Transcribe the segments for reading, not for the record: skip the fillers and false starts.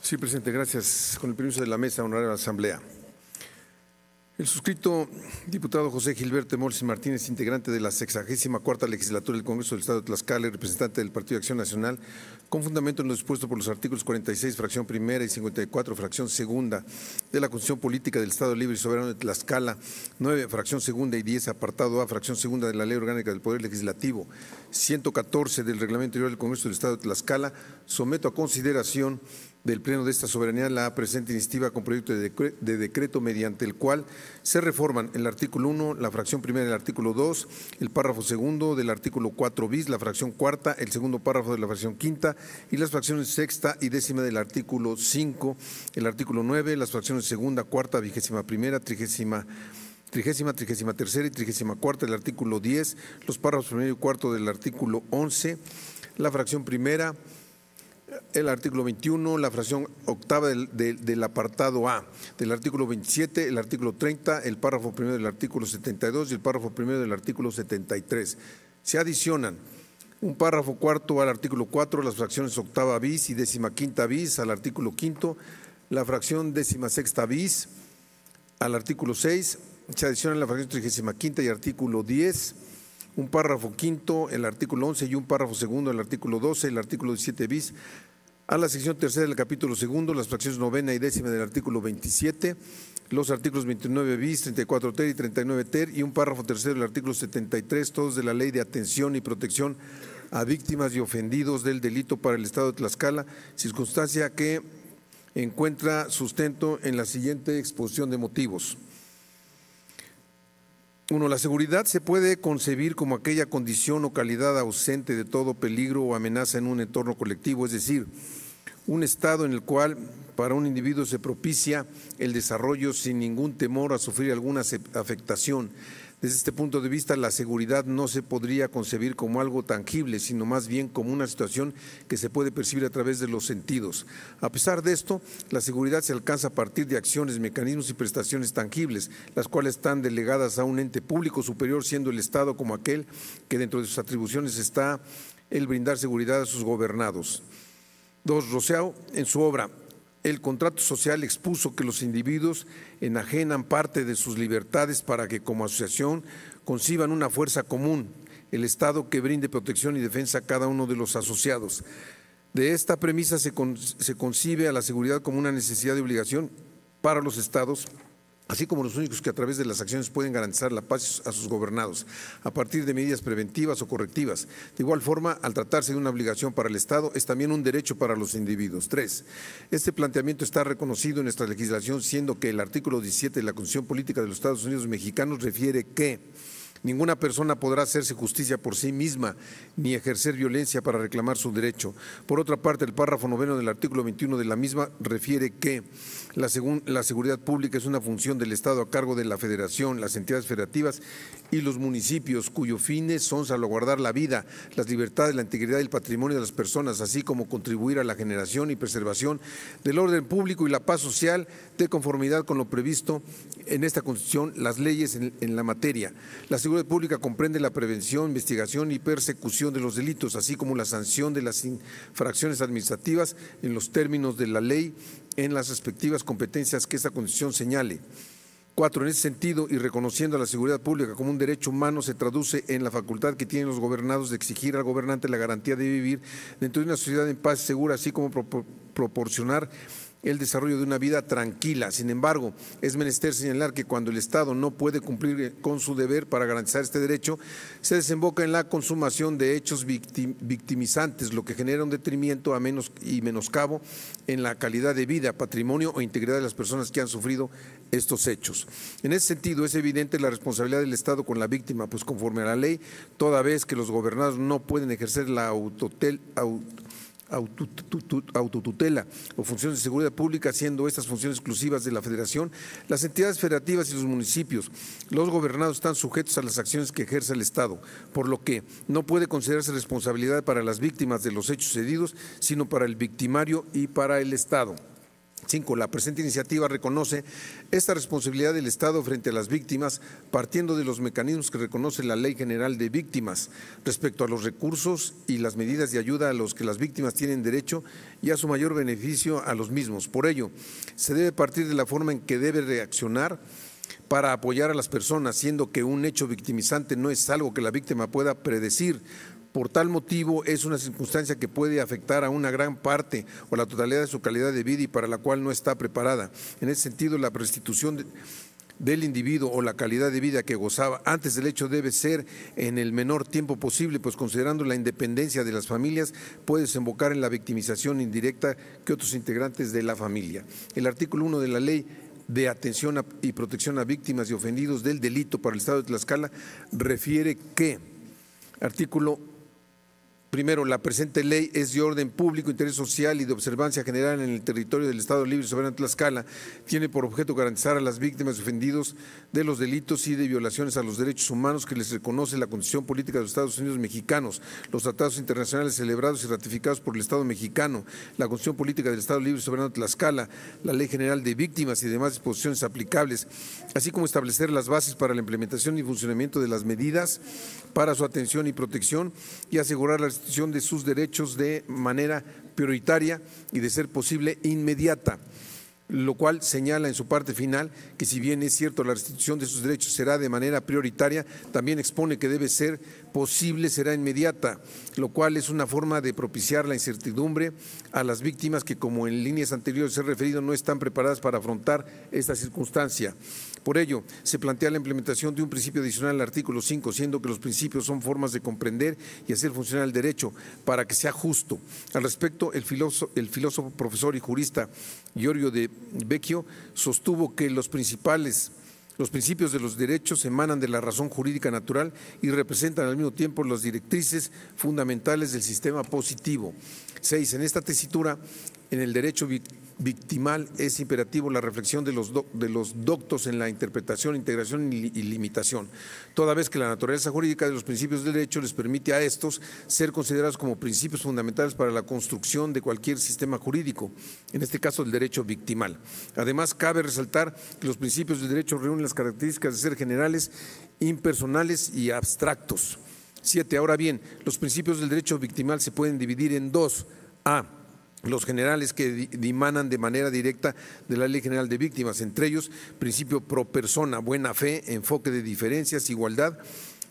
Sí, presidente, gracias. Con el permiso de la mesa, honorable asamblea. El suscrito diputado José Gilberto Molsi Martínez, integrante de la 64ª legislatura del Congreso del Estado de Tlaxcala y representante del Partido de Acción Nacional, con fundamento en lo dispuesto por los artículos 46, fracción primera y 54, fracción segunda de la Constitución Política del Estado Libre y Soberano de Tlaxcala, 9, fracción segunda y 10, apartado A, fracción segunda de la Ley Orgánica del Poder Legislativo, 114 del Reglamento Interior del Congreso del Estado de Tlaxcala, someto a consideración del Pleno de esta soberanía la presente iniciativa con proyecto de decreto mediante el cual se reforman el artículo 1, la fracción primera del artículo 2, el párrafo segundo del artículo 4 bis, la fracción cuarta, el segundo párrafo de la fracción quinta y las fracciones sexta y décima del artículo 5, el artículo 9, las fracciones segunda, cuarta, 21ª, 30ª, 33ª y 34ª del artículo 10, los párrafos primero y cuarto del artículo 11, la fracción primera, el artículo 21, la fracción octava del apartado A, del artículo 27, el artículo 30, el párrafo primero del artículo 72 y el párrafo primero del artículo 73. Se adicionan un párrafo cuarto al artículo 4, las fracciones octava bis y 15ª bis al artículo 5, la fracción 16ª bis al artículo 6, se adicionan la fracción 35ª y artículo 10, un párrafo quinto, el artículo 11 y un párrafo segundo, el artículo 12, el artículo 17 bis, a la sección tercera del capítulo segundo, las fracciones novena y décima del artículo 27, los artículos 29 bis, 34 ter y 39 ter y un párrafo tercero del artículo 73, todos de la Ley de Atención y Protección a Víctimas y Ofendidos del Delito para el Estado de Tlaxcala, circunstancia que encuentra sustento en la siguiente exposición de motivos. 1. La seguridad se puede concebir como aquella condición o calidad ausente de todo peligro o amenaza en un entorno colectivo, es decir, un estado en el cual para un individuo se propicia el desarrollo sin ningún temor a sufrir alguna afectación. Desde este punto de vista, la seguridad no se podría concebir como algo tangible, sino más bien como una situación que se puede percibir a través de los sentidos. A pesar de esto, la seguridad se alcanza a partir de acciones, mecanismos y prestaciones tangibles, las cuales están delegadas a un ente público superior, siendo el Estado como aquel que dentro de sus atribuciones está el brindar seguridad a sus gobernados. 2. Rousseau, en su obra El contrato social, expuso que los individuos enajenan parte de sus libertades para que como asociación conciban una fuerza común, el Estado que brinde protección y defensa a cada uno de los asociados. De esta premisa se concibe a la seguridad como una necesidad y obligación para los Estados, así como los únicos que a través de las acciones pueden garantizar la paz a sus gobernados, a partir de medidas preventivas o correctivas. De igual forma, al tratarse de una obligación para el Estado, es también un derecho para los individuos. 3. Este planteamiento está reconocido en nuestra legislación, siendo que el artículo 17 de la Constitución Política de los Estados Unidos Mexicanos refiere que ninguna persona podrá hacerse justicia por sí misma ni ejercer violencia para reclamar su derecho. Por otra parte, el párrafo noveno del artículo 21 de la misma refiere que la seguridad pública es una función del Estado a cargo de la Federación, las entidades federativas y los municipios, cuyos fines son salvaguardar la vida, las libertades, la integridad y el patrimonio de las personas, así como contribuir a la generación y preservación del orden público y la paz social de conformidad con lo previsto en esta Constitución, las leyes en la materia. La seguridad pública comprende la prevención, investigación y persecución de los delitos, así como la sanción de las infracciones administrativas en los términos de la ley en las respectivas competencias que esta Constitución señale. 4. En ese sentido, y reconociendo a la seguridad pública como un derecho humano, se traduce en la facultad que tienen los gobernados de exigir al gobernante la garantía de vivir dentro de una sociedad en paz y segura, así como proporcionar el desarrollo de una vida tranquila. Sin embargo, es menester señalar que cuando el Estado no puede cumplir con su deber para garantizar este derecho, se desemboca en la consumación de hechos victimizantes, lo que genera un detrimento y menoscabo en la calidad de vida, patrimonio o integridad de las personas que han sufrido estos hechos. En ese sentido, es evidente la responsabilidad del Estado con la víctima, pues conforme a la ley, toda vez que los gobernados no pueden ejercer la autotutela o funciones de seguridad pública, siendo estas funciones exclusivas de la Federación, las entidades federativas y los municipios, los gobernados están sujetos a las acciones que ejerce el Estado, por lo que no puede considerarse responsabilidad para las víctimas de los hechos sucedidos, sino para el victimario y para el Estado. 5. La presente iniciativa reconoce esta responsabilidad del Estado frente a las víctimas, partiendo de los mecanismos que reconoce la Ley General de Víctimas respecto a los recursos y las medidas de ayuda a los que las víctimas tienen derecho y a su mayor beneficio a los mismos. Por ello, se debe partir de la forma en que debe reaccionar para apoyar a las personas, siendo que un hecho victimizante no es algo que la víctima pueda predecir. Por tal motivo, es una circunstancia que puede afectar a una gran parte o la totalidad de su calidad de vida y para la cual no está preparada. En ese sentido, la restitución del individuo o la calidad de vida que gozaba antes del hecho debe ser en el menor tiempo posible, pues considerando la independencia de las familias puede desembocar en la victimización indirecta que otros integrantes de la familia. El artículo 1 de la Ley de Atención y Protección a Víctimas y Ofendidos del Delito para el Estado de Tlaxcala refiere que, artículo primero, la presente ley es de orden público, interés social y de observancia general en el territorio del Estado Libre y Soberano de Tlaxcala. Tiene por objeto garantizar a las víctimas y ofendidos de los delitos y de violaciones a los derechos humanos que les reconoce la Constitución Política de los Estados Unidos Mexicanos, los tratados internacionales celebrados y ratificados por el Estado mexicano, la Constitución Política del Estado Libre y Soberano de Tlaxcala, la Ley General de Víctimas y demás disposiciones aplicables, así como establecer las bases para la implementación y funcionamiento de las medidas para su atención y protección y asegurar la restitución de sus derechos de manera prioritaria y, de ser posible, inmediata, lo cual señala en su parte final que, si bien es cierto la restitución de sus derechos será de manera prioritaria, también expone que debe ser posible, será inmediata, lo cual es una forma de propiciar la incertidumbre a las víctimas que, como en líneas anteriores he referido, no están preparadas para afrontar esta circunstancia. Por ello, se plantea la implementación de un principio adicional al artículo 5, siendo que los principios son formas de comprender y hacer funcionar el derecho para que sea justo. Al respecto, el filósofo, profesor y jurista Giorgio de Vecchio sostuvo que los principios de los derechos emanan de la razón jurídica natural y representan al mismo tiempo las directrices fundamentales del sistema positivo. 6. En esta tesitura, en el derecho victimal es imperativo la reflexión de los doctos en la interpretación, integración y limitación, toda vez que la naturaleza jurídica de los principios del derecho les permite a estos ser considerados como principios fundamentales para la construcción de cualquier sistema jurídico, en este caso el derecho victimal. Además, cabe resaltar que los principios del derecho reúnen las características de ser generales, impersonales y abstractos. 7. Ahora bien, los principios del derecho victimal se pueden dividir en dos. A. Los generales que dimanan de manera directa de la Ley General de Víctimas, entre ellos principio pro persona, buena fe, enfoque de diferencias, igualdad,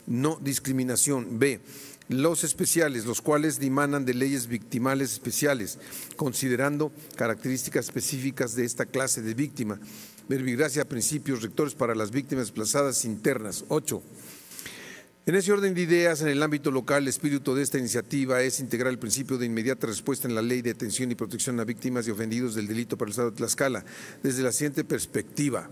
no discriminación. B. Los especiales, los cuales dimanan de leyes victimales especiales, considerando características específicas de esta clase de víctima. Verbigracia, principios rectores para las víctimas desplazadas internas. 8. En ese orden de ideas, en el ámbito local, el espíritu de esta iniciativa es integrar el principio de inmediata respuesta en la Ley de Atención y Protección a Víctimas y Ofendidos del Delito para el Estado de Tlaxcala, desde la siguiente perspectiva.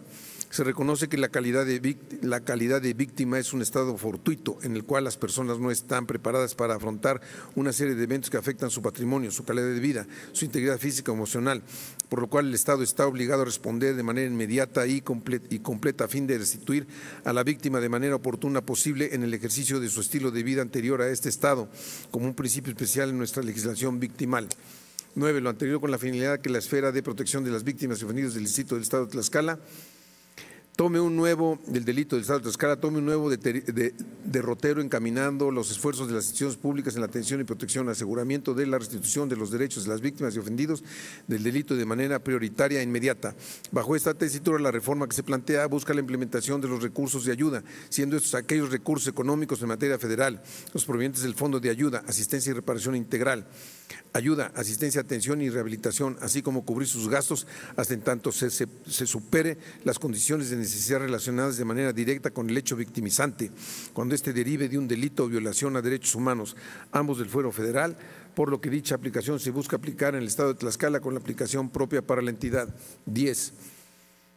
Se reconoce que la calidad de víctima es un estado fortuito en el cual las personas no están preparadas para afrontar una serie de eventos que afectan su patrimonio, su calidad de vida, su integridad física y emocional, por lo cual el Estado está obligado a responder de manera inmediata y completa a fin de restituir a la víctima de manera oportuna posible en el ejercicio de su estilo de vida anterior a este estado, como un principio especial en nuestra legislación victimal. 9. Lo anterior con la finalidad que la esfera de protección de las víctimas y ofendidos del Distrito del Estado de Tlaxcala del delito del Estado de Tlaxcala, tome un nuevo derrotero encaminando los esfuerzos de las instituciones públicas en la atención y protección, aseguramiento de la restitución de los derechos de las víctimas y ofendidos del delito de manera prioritaria e inmediata. Bajo esta tesitura, la reforma que se plantea busca la implementación de los recursos de ayuda, siendo estos aquellos recursos económicos en materia federal, los provenientes del Fondo de Ayuda, Asistencia y Reparación Integral, ayuda, asistencia, atención y rehabilitación, así como cubrir sus gastos hasta en tanto se supere las condiciones de necesidad relacionadas de manera directa con el hecho victimizante, cuando éste derive de un delito o violación a derechos humanos, ambos del fuero federal, por lo que dicha aplicación se busca aplicar en el Estado de Tlaxcala con la aplicación propia para la entidad. 10.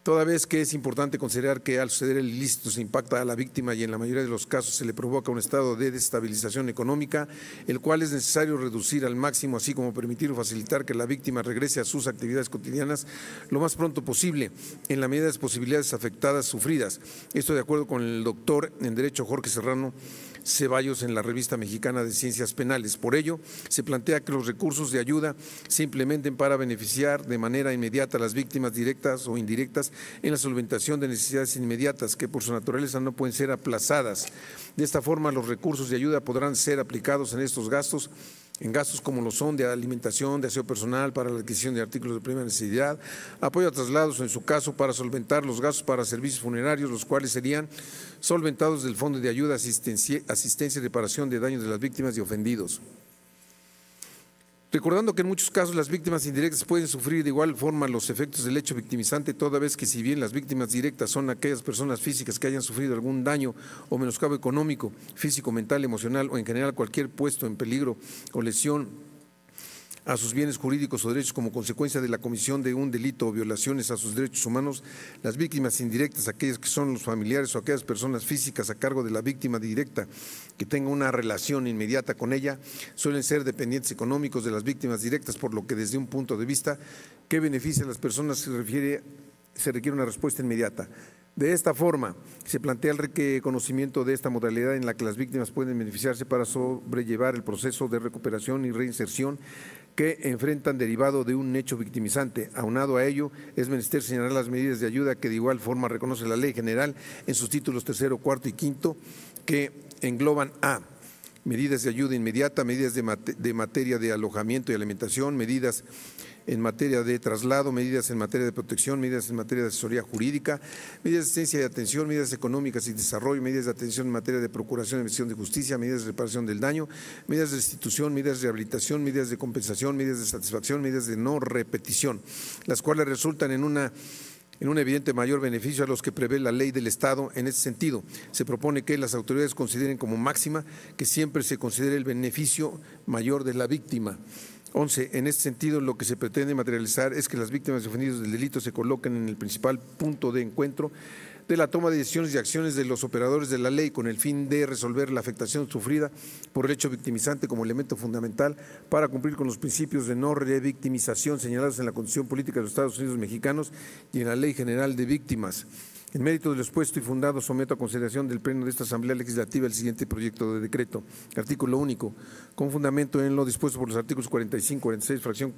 Toda vez que es importante considerar que al suceder el ilícito se impacta a la víctima y en la mayoría de los casos se le provoca un estado de desestabilización económica, el cual es necesario reducir al máximo, así como permitir o facilitar que la víctima regrese a sus actividades cotidianas lo más pronto posible, en la medida de las posibilidades afectadas sufridas. Esto de acuerdo con el doctor en Derecho Jorge Serrano Ceballos en la Revista Mexicana de Ciencias Penales. Por ello, se plantea que los recursos de ayuda se implementen para beneficiar de manera inmediata a las víctimas directas o indirectas en la solventación de necesidades inmediatas que por su naturaleza no pueden ser aplazadas. De esta forma, los recursos de ayuda podrán ser aplicados en estos gastos, en gastos como lo son de alimentación, de aseo personal, para la adquisición de artículos de primera necesidad, apoyo a traslados o en su caso para solventar los gastos para servicios funerarios, los cuales serían solventados del Fondo de Ayuda, Asistencia y Reparación de Daños de las Víctimas y Ofendidos. Recordando que en muchos casos las víctimas indirectas pueden sufrir de igual forma los efectos del hecho victimizante, toda vez que si bien las víctimas directas son aquellas personas físicas que hayan sufrido algún daño o menoscabo económico, físico, mental, emocional o en general cualquier puesto en peligro o lesión a sus bienes jurídicos o derechos como consecuencia de la comisión de un delito o violaciones a sus derechos humanos, las víctimas indirectas, aquellas que son los familiares o aquellas personas físicas a cargo de la víctima directa que tenga una relación inmediata con ella, suelen ser dependientes económicos de las víctimas directas, por lo que desde un punto de vista que beneficia a las personas se requiere una respuesta inmediata. De esta forma, se plantea el reconocimiento de esta modalidad en la que las víctimas pueden beneficiarse para sobrellevar el proceso de recuperación y reinserción que enfrentan derivado de un hecho victimizante. Aunado a ello, es menester señalar las medidas de ayuda que de igual forma reconoce la Ley General en sus títulos 3º, 4º y 5º, que engloban a medidas de ayuda inmediata, medidas de materia de alojamiento y alimentación, medidas en materia de traslado, medidas en materia de protección, medidas en materia de asesoría jurídica, medidas de asistencia y atención, medidas económicas y desarrollo, medidas de atención en materia de procuración y investigación de justicia, medidas de reparación del daño, medidas de restitución, medidas de rehabilitación, medidas de compensación, medidas de satisfacción, medidas de no repetición, las cuales resultan en un evidente mayor beneficio a los que prevé la ley del Estado. En ese sentido, se propone que las autoridades consideren como máxima que siempre se considere el beneficio mayor de la víctima. 11. En este sentido, lo que se pretende materializar es que las víctimas y ofendidos del delito se coloquen en el principal punto de encuentro de la toma de decisiones y acciones de los operadores de la ley con el fin de resolver la afectación sufrida por el hecho victimizante como elemento fundamental para cumplir con los principios de no revictimización señalados en la Constitución Política de los Estados Unidos Mexicanos y en la Ley General de Víctimas. En mérito de lo expuesto y fundado, someto a consideración del Pleno de esta Asamblea Legislativa el siguiente proyecto de decreto. Artículo único. Con fundamento en lo dispuesto por los artículos 45, 46, fracción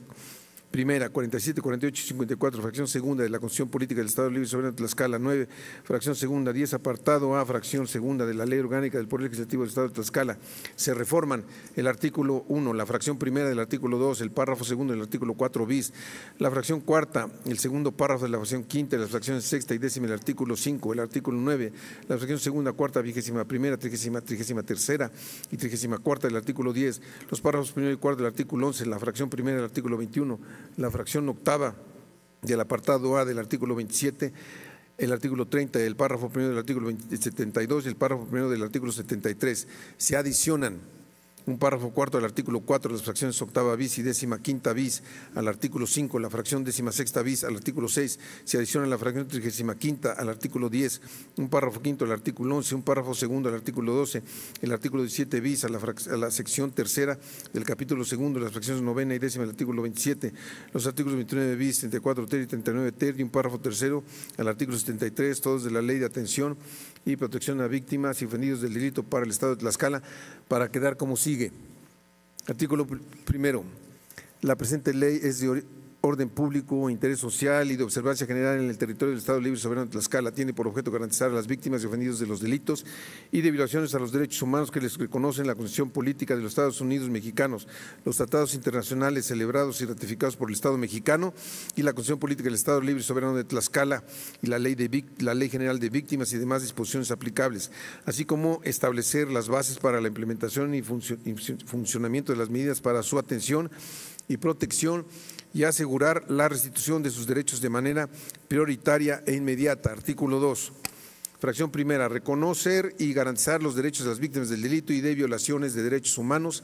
primera, 47, 48 y 54, fracción segunda de la Constitución Política del Estado Libre y Soberano de Tlaxcala, 9, fracción segunda, 10, apartado A, fracción segunda de la Ley Orgánica del Poder Legislativo del Estado de Tlaxcala, se reforman el artículo 1, la fracción primera del artículo 2, el párrafo segundo del artículo 4 bis, la fracción cuarta, el segundo párrafo de la fracción quinta, las fracciones sexta y décima del artículo 5, el artículo 9, la fracción segunda, cuarta, 21ª, 33ª y 34ª del artículo 10, los párrafos primero y cuarto del artículo 11, la fracción primera del artículo 21, la fracción octava del apartado A del artículo 27, el artículo 30, el párrafo primero del artículo 72 y el párrafo primero del artículo 73. Se adicionan un párrafo cuarto del artículo 4, las fracciones octava bis y 15ª bis al artículo 5, la fracción 16ª bis al artículo 6, se adiciona la fracción 35ª al artículo 10, un párrafo quinto al artículo 11, un párrafo segundo al artículo 12, el artículo 17 bis a la sección tercera del capítulo segundo, las fracciones novena y décima del artículo 27, los artículos 29 bis, 34 ter y 39 ter y un párrafo tercero al artículo 73, todos de la Ley de Atención y Protección a Víctimas y Ofendidos del Delito para el Estado de Tlaxcala, para quedar como sigue. Artículo primero. La presente ley es de orden público, interés social y de observancia general en el territorio del Estado Libre y Soberano de Tlaxcala. Tiene por objeto garantizar a las víctimas y ofendidos de los delitos y de violaciones a los derechos humanos que les reconocen la Constitución Política de los Estados Unidos Mexicanos, los tratados internacionales celebrados y ratificados por el Estado mexicano y la Constitución Política del Estado Libre y Soberano de Tlaxcala y la Ley General de Víctimas y demás disposiciones aplicables, así como establecer las bases para la implementación y funcionamiento de las medidas para su atención y protección y asegurar la restitución de sus derechos de manera prioritaria e inmediata. Artículo 2. Fracción primera. Reconocer y garantizar los derechos de las víctimas del delito y de violaciones de derechos humanos,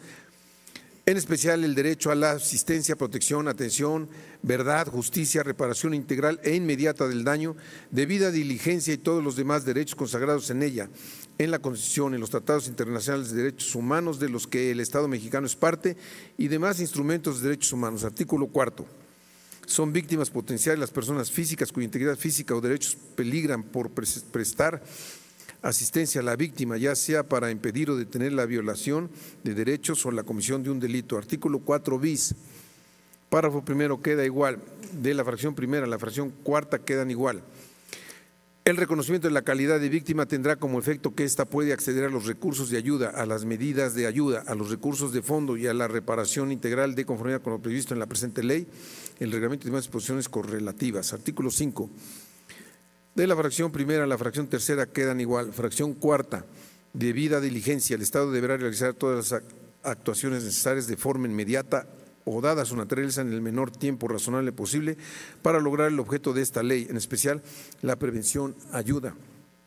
en especial el derecho a la asistencia, protección, atención, verdad, justicia, reparación integral e inmediata del daño, debida diligencia y todos los demás derechos consagrados en ella, en la Constitución, en los tratados internacionales de derechos humanos de los que el Estado mexicano es parte y demás instrumentos de derechos humanos. Artículo 4. Son víctimas potenciales las personas físicas cuya integridad física o derechos peligran por prestar asistencia a la víctima, ya sea para impedir o detener la violación de derechos o la comisión de un delito. Artículo 4 bis. Párrafo primero queda igual. De la fracción primera a la fracción cuarta quedan igual. El reconocimiento de la calidad de víctima tendrá como efecto que ésta puede acceder a los recursos de ayuda, a las medidas de ayuda, a los recursos de fondo y a la reparación integral de conformidad con lo previsto en la presente ley, el reglamento y demás disposiciones correlativas. Artículo 5. De la fracción primera a la fracción tercera quedan igual. Fracción cuarta. Debida diligencia. El Estado deberá realizar todas las actuaciones necesarias de forma inmediata o dada su naturaleza en el menor tiempo razonable posible para lograr el objeto de esta ley, en especial la prevención, ayuda,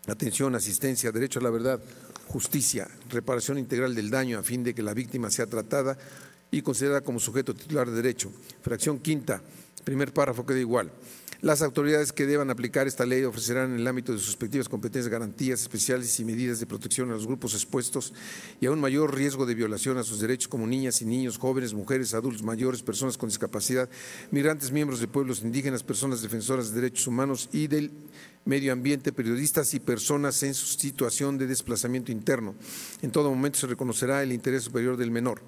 atención, asistencia, derecho a la verdad, justicia, reparación integral del daño a fin de que la víctima sea tratada y considerada como sujeto titular de derecho. Fracción quinta, primer párrafo queda igual. Las autoridades que deban aplicar esta ley ofrecerán en el ámbito de sus respectivas competencias garantías especiales y medidas de protección a los grupos expuestos y a un mayor riesgo de violación a sus derechos como niñas y niños, jóvenes, mujeres, adultos mayores, personas con discapacidad, migrantes, miembros de pueblos indígenas, personas defensoras de derechos humanos y del medio ambiente, periodistas y personas en situación de desplazamiento interno. En todo momento se reconocerá el interés superior del menor.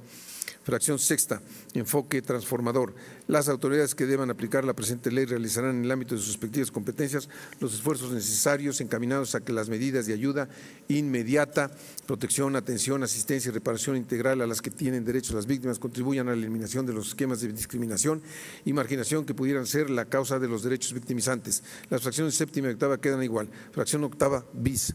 Fracción sexta, enfoque transformador. Las autoridades que deban aplicar la presente ley realizarán en el ámbito de sus respectivas competencias los esfuerzos necesarios encaminados a que las medidas de ayuda inmediata, protección, atención, asistencia y reparación integral a las que tienen derecho las víctimas contribuyan a la eliminación de los esquemas de discriminación y marginación que pudieran ser la causa de los derechos victimizantes. Las fracciones séptima y octava quedan igual. Fracción octava bis.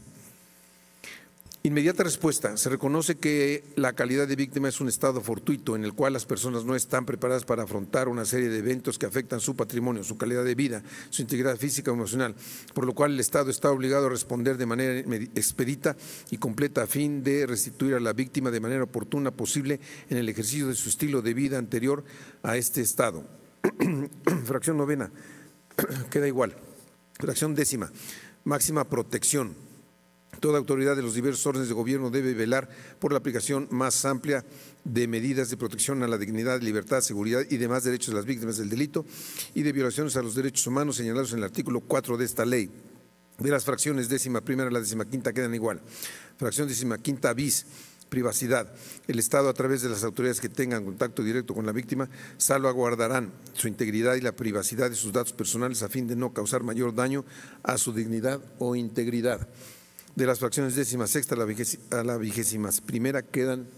Inmediata respuesta. Se reconoce que la calidad de víctima es un estado fortuito en el cual las personas no están preparadas para afrontar una serie de eventos que afectan su patrimonio, su calidad de vida, su integridad física o emocional, por lo cual el Estado está obligado a responder de manera expedita y completa a fin de restituir a la víctima de manera oportuna posible en el ejercicio de su estilo de vida anterior a este estado. Fracción novena, queda igual. Fracción décima, máxima protección. Toda autoridad de los diversos órdenes de gobierno debe velar por la aplicación más amplia de medidas de protección a la dignidad, libertad, seguridad y demás derechos de las víctimas del delito y de violaciones a los derechos humanos señalados en el artículo 4 de esta ley. De las fracciones décima primera a la décima quinta quedan igual. Fracción décima quinta bis. Privacidad. El Estado, a través de las autoridades que tengan contacto directo con la víctima, salvaguardarán su integridad y la privacidad de sus datos personales a fin de no causar mayor daño a su dignidad o integridad. De las fracciones décima sexta a la vigésima primera quedan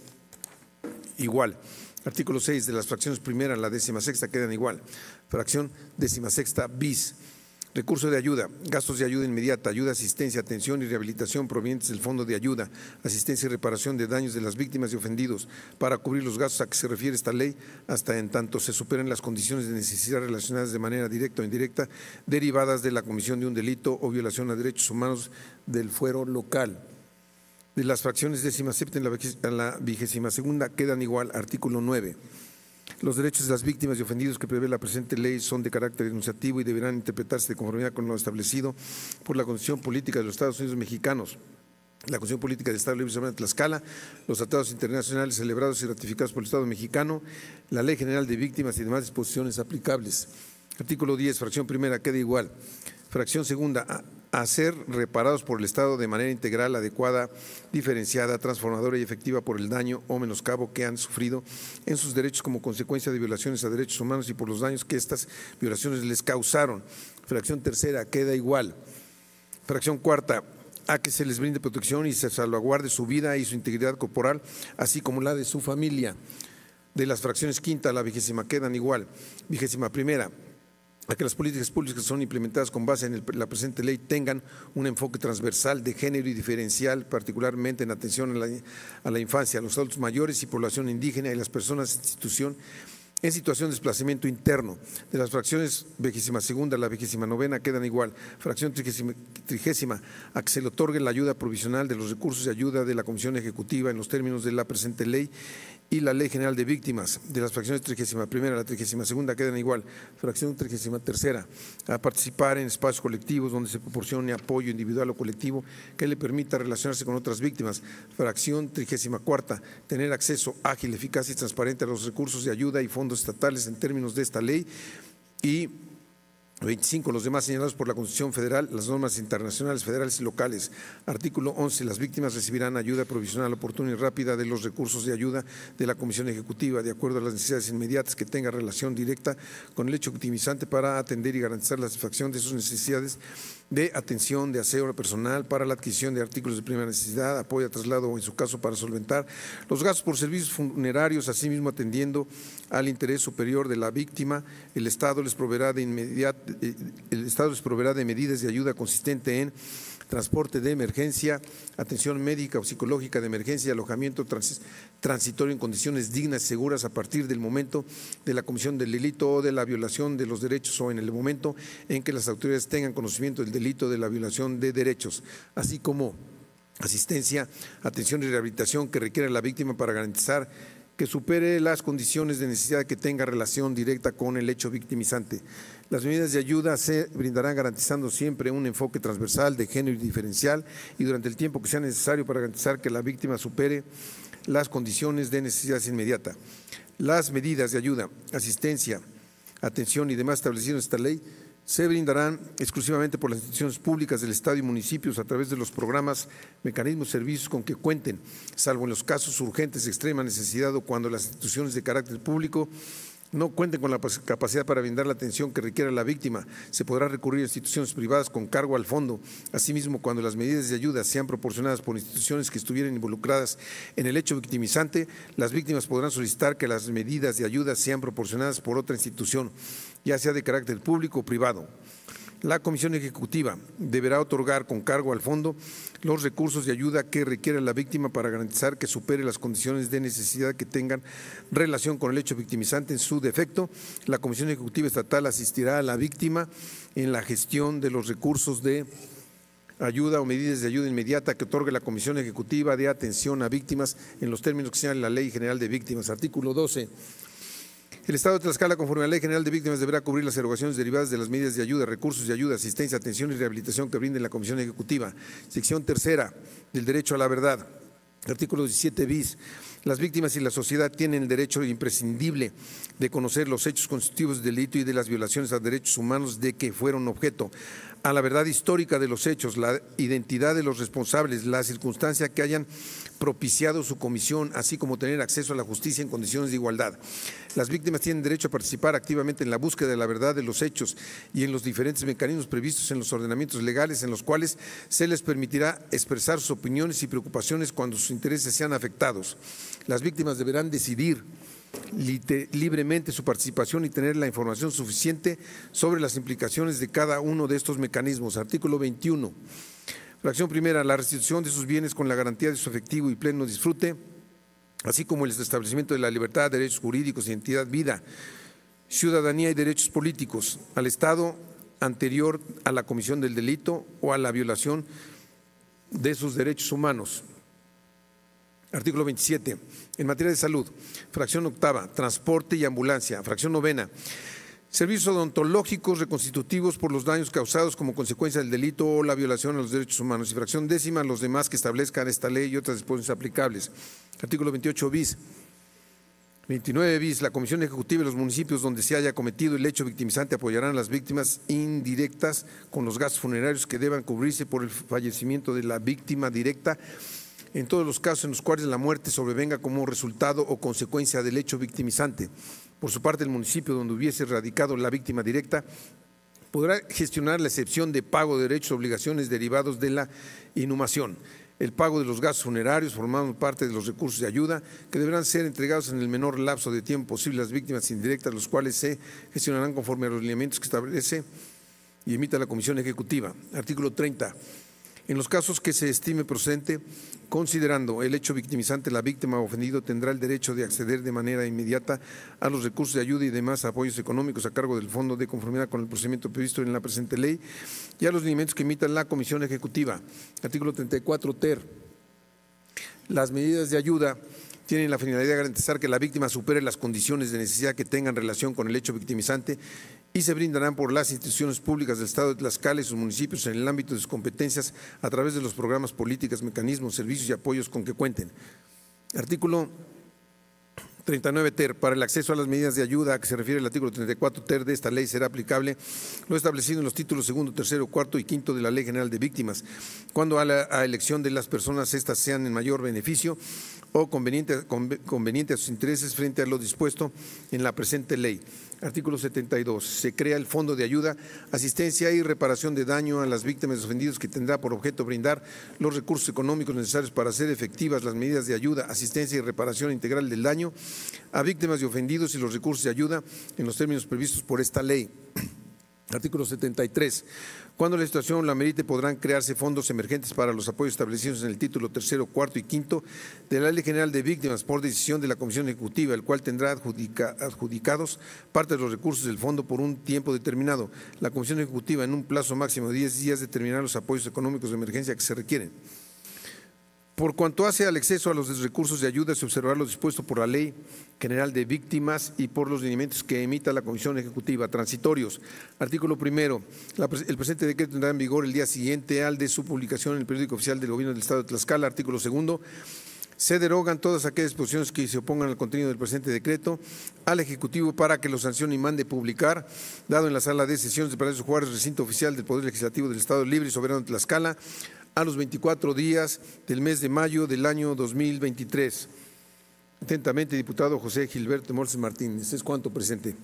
igual. Artículo 6, de las fracciones primera a la décima sexta quedan igual. Fracción décima sexta bis. Recurso de ayuda, gastos de ayuda inmediata, ayuda, asistencia, atención y rehabilitación provenientes del Fondo de Ayuda, asistencia y reparación de daños de las víctimas y ofendidos para cubrir los gastos a que se refiere esta ley hasta en tanto se superen las condiciones de necesidad relacionadas de manera directa o indirecta derivadas de la comisión de un delito o violación a derechos humanos del fuero local. De las fracciones décima séptima a la vigésima segunda quedan igual. Artículo 9. Los derechos de las víctimas y ofendidos que prevé la presente ley son de carácter enunciativo y deberán interpretarse de conformidad con lo establecido por la Constitución Política de los Estados Unidos Mexicanos, la Constitución Política del Estado Libre y Soberano de Tlaxcala, los tratados internacionales celebrados y ratificados por el Estado mexicano, la Ley General de Víctimas y demás disposiciones aplicables. Artículo 10, fracción primera, queda igual. Fracción segunda, a ser reparados por el Estado de manera integral, adecuada, diferenciada, transformadora y efectiva por el daño o menoscabo que han sufrido en sus derechos como consecuencia de violaciones a derechos humanos y por los daños que estas violaciones les causaron. Fracción tercera, queda igual. Fracción cuarta, a que se les brinde protección y se salvaguarde su vida y su integridad corporal, así como la de su familia. De las fracciones quinta a la vigésima quedan igual. Vigésima primera, a que las políticas públicas que son implementadas con base en la presente ley tengan un enfoque transversal de género y diferencial, particularmente en atención a la infancia, a los adultos mayores y población indígena y las personas en situación de desplazamiento interno. De las fracciones vigésima segunda a la vigésima novena quedan igual. Fracción trigésima, a que se le otorgue la ayuda provisional de los recursos de ayuda de la Comisión Ejecutiva en los términos de la presente ley y la Ley General de Víctimas. De las fracciones trigésima primera a la trigésima segunda quedan igual. Fracción trigésima tercera, a participar en espacios colectivos donde se proporcione apoyo individual o colectivo que le permita relacionarse con otras víctimas. Fracción trigésima cuarta, tener acceso ágil, eficaz y transparente a los recursos de ayuda y fondos estatales en términos de esta ley y 25. Los demás señalados por la Constitución Federal, las normas internacionales, federales y locales. Artículo 11. Las víctimas recibirán ayuda provisional, oportuna y rápida de los recursos de ayuda de la Comisión Ejecutiva, de acuerdo a las necesidades inmediatas que tenga relación directa con el hecho victimizante, para atender y garantizar la satisfacción de sus necesidades de atención, de aseo personal, para la adquisición de artículos de primera necesidad, apoyo a traslado o, en su caso, para solventar los gastos por servicios funerarios, asimismo atendiendo al interés superior de la víctima. El Estado les proveerá de medidas de ayuda consistente en transporte de emergencia, atención médica o psicológica de emergencia, alojamiento transitorio en condiciones dignas y seguras a partir del momento de la comisión del delito o de la violación de los derechos, o en el momento en que las autoridades tengan conocimiento del delito de la violación de derechos, así como asistencia, atención y rehabilitación que requiera la víctima para garantizar que supere las condiciones de necesidad que tenga relación directa con el hecho victimizante. Las medidas de ayuda se brindarán garantizando siempre un enfoque transversal, de género y diferencial, y durante el tiempo que sea necesario para garantizar que la víctima supere las condiciones de necesidad inmediata. Las medidas de ayuda, asistencia, atención y demás establecidas en esta ley se brindarán exclusivamente por las instituciones públicas del Estado y municipios a través de los programas, mecanismos, servicios con que cuenten, salvo en los casos urgentes de extrema necesidad o cuando las instituciones de carácter público no cuenten con la capacidad para brindar la atención que requiera la víctima. Se podrá recurrir a instituciones privadas con cargo al fondo. Asimismo, cuando las medidas de ayuda sean proporcionadas por instituciones que estuvieran involucradas en el hecho victimizante, las víctimas podrán solicitar que las medidas de ayuda sean proporcionadas por otra institución, ya sea de carácter público o privado. La Comisión Ejecutiva deberá otorgar con cargo al fondo los recursos de ayuda que requiera la víctima para garantizar que supere las condiciones de necesidad que tengan relación con el hecho victimizante. En su defecto, la Comisión Ejecutiva Estatal asistirá a la víctima en la gestión de los recursos de ayuda o medidas de ayuda inmediata que otorgue la Comisión Ejecutiva de Atención a Víctimas en los términos que señala la Ley General de Víctimas. Artículo 12. El Estado de Tlaxcala, conforme a la Ley General de Víctimas, deberá cubrir las erogaciones derivadas de las medidas de ayuda, recursos de ayuda, asistencia, atención y rehabilitación que brinde la Comisión Ejecutiva. Sección tercera del derecho a la verdad. Artículo 17 bis. Las víctimas y la sociedad tienen el derecho imprescindible de conocer los hechos constitutivos del delito y de las violaciones a derechos humanos de que fueron objeto, a la verdad histórica de los hechos, la identidad de los responsables, la circunstancia que hayan propiciado su comisión, así como tener acceso a la justicia en condiciones de igualdad. Las víctimas tienen derecho a participar activamente en la búsqueda de la verdad de los hechos y en los diferentes mecanismos previstos en los ordenamientos legales, en los cuales se les permitirá expresar sus opiniones y preocupaciones cuando sus intereses sean afectados. Las víctimas deberán decidir libremente su participación y tener la información suficiente sobre las implicaciones de cada uno de estos mecanismos. Artículo 21. Fracción primera, la restitución de sus bienes con la garantía de su efectivo y pleno disfrute, así como el establecimiento de la libertad, derechos jurídicos, identidad, vida, ciudadanía y derechos políticos al Estado anterior a la comisión del delito o a la violación de sus derechos humanos. Artículo 27. En materia de salud, fracción octava, transporte y ambulancia. Fracción novena, servicios odontológicos reconstitutivos por los daños causados como consecuencia del delito o la violación a los derechos humanos. Y fracción décima, los demás que establezcan esta ley y otras disposiciones aplicables. Artículo 28 bis. 29 bis. La Comisión Ejecutiva de los municipios donde se haya cometido el hecho victimizante apoyarán a las víctimas indirectas con los gastos funerarios que deban cubrirse por el fallecimiento de la víctima directa en todos los casos en los cuales la muerte sobrevenga como resultado o consecuencia del hecho victimizante. Por su parte, el municipio donde hubiese radicado la víctima directa podrá gestionar la excepción de pago de derechos o obligaciones derivados de la inhumación, el pago de los gastos funerarios formando parte de los recursos de ayuda que deberán ser entregados en el menor lapso de tiempo posible a las víctimas indirectas, los cuales se gestionarán conforme a los lineamientos que establece y emita la Comisión Ejecutiva. Artículo 30. En los casos que se estime procedente, considerando el hecho victimizante, la víctima ofendido tendrá el derecho de acceder de manera inmediata a los recursos de ayuda y demás apoyos económicos a cargo del Fondo de conformidad con el procedimiento previsto en la presente ley y a los lineamientos que emita la Comisión Ejecutiva. Artículo 34 ter. Las medidas de ayuda tienen la finalidad de garantizar que la víctima supere las condiciones de necesidad que tengan relación con el hecho victimizante y se brindarán por las instituciones públicas del Estado de Tlaxcala y sus municipios en el ámbito de sus competencias a través de los programas, políticas, mecanismos, servicios y apoyos con que cuenten. Artículo 39 ter. Para el acceso a las medidas de ayuda a que se refiere el artículo 34 ter de esta ley será aplicable lo establecido en los títulos segundo, tercero, cuarto y quinto de la Ley General de Víctimas, cuando a elección de las personas estas sean en mayor beneficio o conveniente a sus intereses frente a lo dispuesto en la presente ley. Artículo 72. Se crea el Fondo de Ayuda, Asistencia y Reparación de Daño a las víctimas ofendidas, que tendrá por objeto brindar los recursos económicos necesarios para hacer efectivas las medidas de ayuda, asistencia y reparación integral del daño a víctimas y ofendidos y los recursos de ayuda en los términos previstos por esta ley. Artículo 73. Cuando la situación lo amerite, podrán crearse fondos emergentes para los apoyos establecidos en el título tercero, cuarto y quinto de la Ley General de Víctimas por decisión de la Comisión Ejecutiva, el cual tendrá adjudicados parte de los recursos del fondo por un tiempo determinado. La Comisión Ejecutiva, en un plazo máximo de 10 días, determinará los apoyos económicos de emergencia que se requieren. Por cuanto hace al acceso a los recursos de ayuda, se observará lo dispuesto por la Ley General de Víctimas y por los lineamientos que emita la Comisión Ejecutiva. Transitorios. Artículo primero. El presente decreto entrará en vigor el día siguiente al de su publicación en el periódico oficial del Gobierno del Estado de Tlaxcala. Artículo segundo. Se derogan todas aquellas disposiciones que se opongan al contenido del presente decreto al Ejecutivo para que lo sancione y mande publicar, dado en la sala de sesiones de Palacio Juárez, recinto oficial del Poder Legislativo del Estado Libre y Soberano de Tlaxcala, a los 24 días del mes de mayo del año 2023. Atentamente, diputado José Gilberto Morces Martínez. Es cuanto, presidente.